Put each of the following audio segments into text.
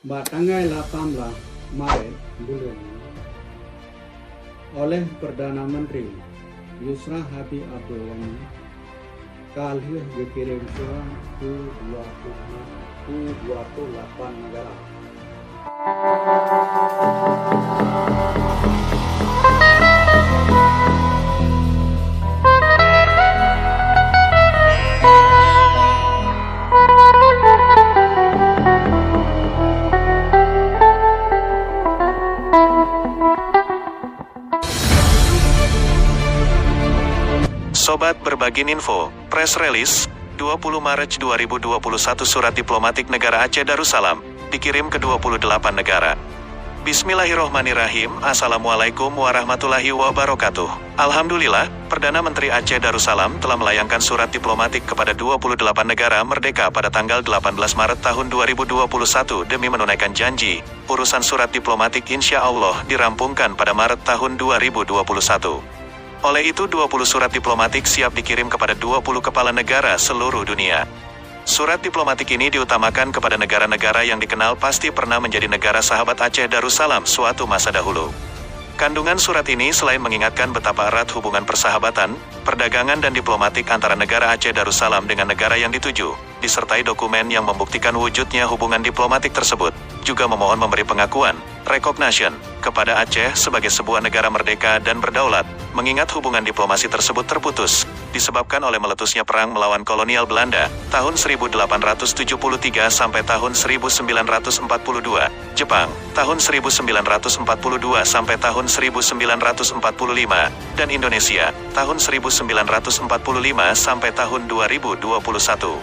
Tanggal 18 Maret bulan ini oleh Perdana Menteri Yusra Habib Abdul Ghani kali dikirim surat ke 28 negara. Sobat Berbagi Info, Press Release, 20 Maret 2021 Surat Diplomatik Negara Aceh Darussalam, dikirim ke 28 negara. Bismillahirrohmanirrahim. Assalamualaikum warahmatullahi wabarakatuh. Alhamdulillah, Perdana Menteri Aceh Darussalam telah melayangkan surat diplomatik kepada 28 negara merdeka pada tanggal 18 Maret tahun 2021 demi menunaikan janji. Urusan surat diplomatik insya Allah dirampungkan pada Maret tahun 2021. Oleh itu 20 surat diplomatik siap dikirim kepada 20 kepala negara seluruh dunia. Surat diplomatik ini diutamakan kepada negara-negara yang dikenal pasti pernah menjadi negara sahabat Aceh Darussalam suatu masa dahulu. Kandungan surat ini selain mengingatkan betapa erat hubungan persahabatan, perdagangan dan diplomatik antara negara Aceh Darussalam dengan negara yang dituju, disertai dokumen yang membuktikan wujudnya hubungan diplomatik tersebut, juga memohon memberi pengakuan, recognition, kepada Aceh sebagai sebuah negara merdeka dan berdaulat, mengingat hubungan diplomasi tersebut terputus, disebabkan oleh meletusnya perang melawan kolonial Belanda, tahun 1873 sampai tahun 1942, Jepang, tahun 1942 sampai tahun 1945, dan Indonesia, tahun 1945 sampai tahun 2021.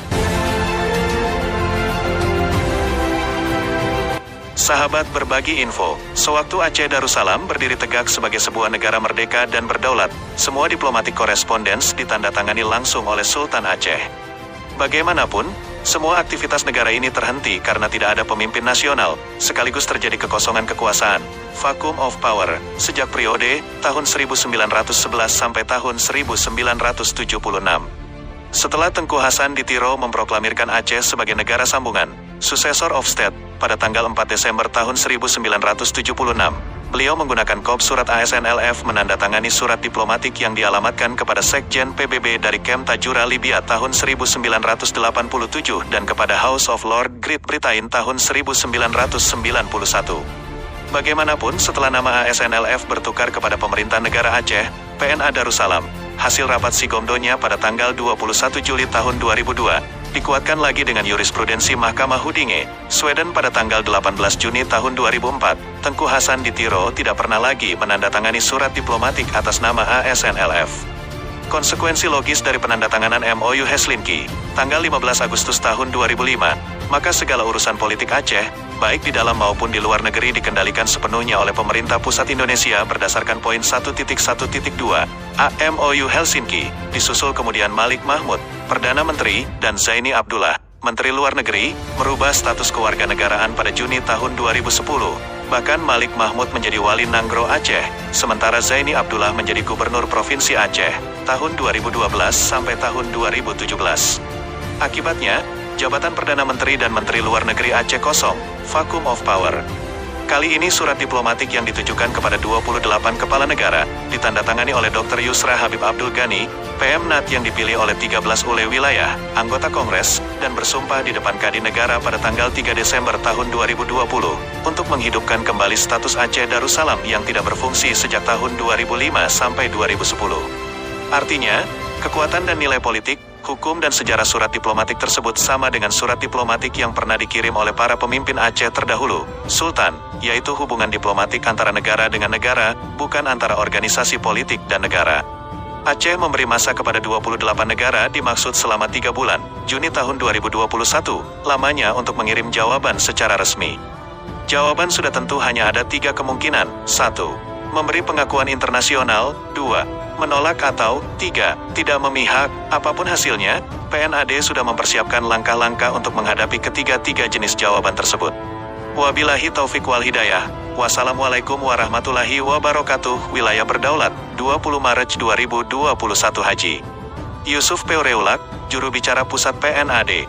Sahabat Berbagi Info, sewaktu Aceh Darussalam berdiri tegak sebagai sebuah negara merdeka dan berdaulat, semua diplomatik korespondens ditandatangani langsung oleh Sultan Aceh. Bagaimanapun, semua aktivitas negara ini terhenti karena tidak ada pemimpin nasional, sekaligus terjadi kekosongan kekuasaan, vacuum of power, sejak periode tahun 1911 sampai tahun 1976. Setelah Tengku Hasan Ditiro memproklamirkan Aceh sebagai negara sambungan, successor of state, pada tanggal 4 Desember tahun 1976, beliau menggunakan kop surat ASNLF menandatangani surat diplomatik yang dialamatkan kepada Sekjen PBB dari Kem Tajura Libya tahun 1987 dan kepada House of Lords Great Britain tahun 1991. Bagaimanapun setelah nama ASNLF bertukar kepada Pemerintah Negara Aceh, PNA Darussalam, hasil rapat Sigomdonya pada tanggal 21 Juli tahun 2002, dikuatkan lagi dengan jurisprudensi Mahkamah Hudinge, Sweden pada tanggal 18 Juni tahun 2004, Tengku Hasan Ditiro tidak pernah lagi menandatangani surat diplomatik atas nama ASNLF. Konsekuensi logis dari penandatanganan MOU Helsinki, tanggal 15 Agustus tahun 2005, maka segala urusan politik Aceh, baik di dalam maupun di luar negeri dikendalikan sepenuhnya oleh pemerintah pusat Indonesia berdasarkan poin 1.1.2 MOU Helsinki, disusul kemudian Malik Mahmud, Perdana Menteri, dan Zaini Abdullah, Menteri Luar Negeri, merubah status kewarganegaraan pada Juni tahun 2010. Bahkan Malik Mahmud menjadi Wali Nanggro Aceh, sementara Zaini Abdullah menjadi Gubernur Provinsi Aceh, tahun 2012 sampai tahun 2017. Akibatnya, jabatan Perdana Menteri dan Menteri Luar Negeri Aceh kosong, vacuum of power. Kali ini surat diplomatik yang ditujukan kepada 28 kepala negara, ditandatangani oleh Dr. Yusra Habib Abdul Ghani, PM-NAT yang dipilih oleh 13 ule wilayah, anggota Kongres, dan bersumpah di depan Kadi Negara pada tanggal 3 Desember tahun 2020, untuk menghidupkan kembali status Aceh Darussalam yang tidak berfungsi sejak tahun 2005 sampai 2010. Artinya, kekuatan dan nilai politik, hukum dan sejarah surat diplomatik tersebut sama dengan surat diplomatik yang pernah dikirim oleh para pemimpin Aceh terdahulu, Sultan, yaitu hubungan diplomatik antara negara dengan negara, bukan antara organisasi politik dan negara. Aceh memberi masa kepada 28 negara dimaksud selama 3 bulan, Juni tahun 2021, lamanya untuk mengirim jawaban secara resmi. Jawaban sudah tentu hanya ada 3 kemungkinan, 1. Memberi pengakuan internasional, 2. Menolak atau 3. Tidak memihak. Apapun hasilnya, PNAD sudah mempersiapkan langkah-langkah untuk menghadapi ketiga-tiga jenis jawaban tersebut. Wabillahi taufik wal hidayah. Wassalamualaikum warahmatullahi wabarakatuh. Wilayah Berdaulat, 20 Maret 2021 Haji. Yusuf Peoreulak, juru bicara pusat PNAD.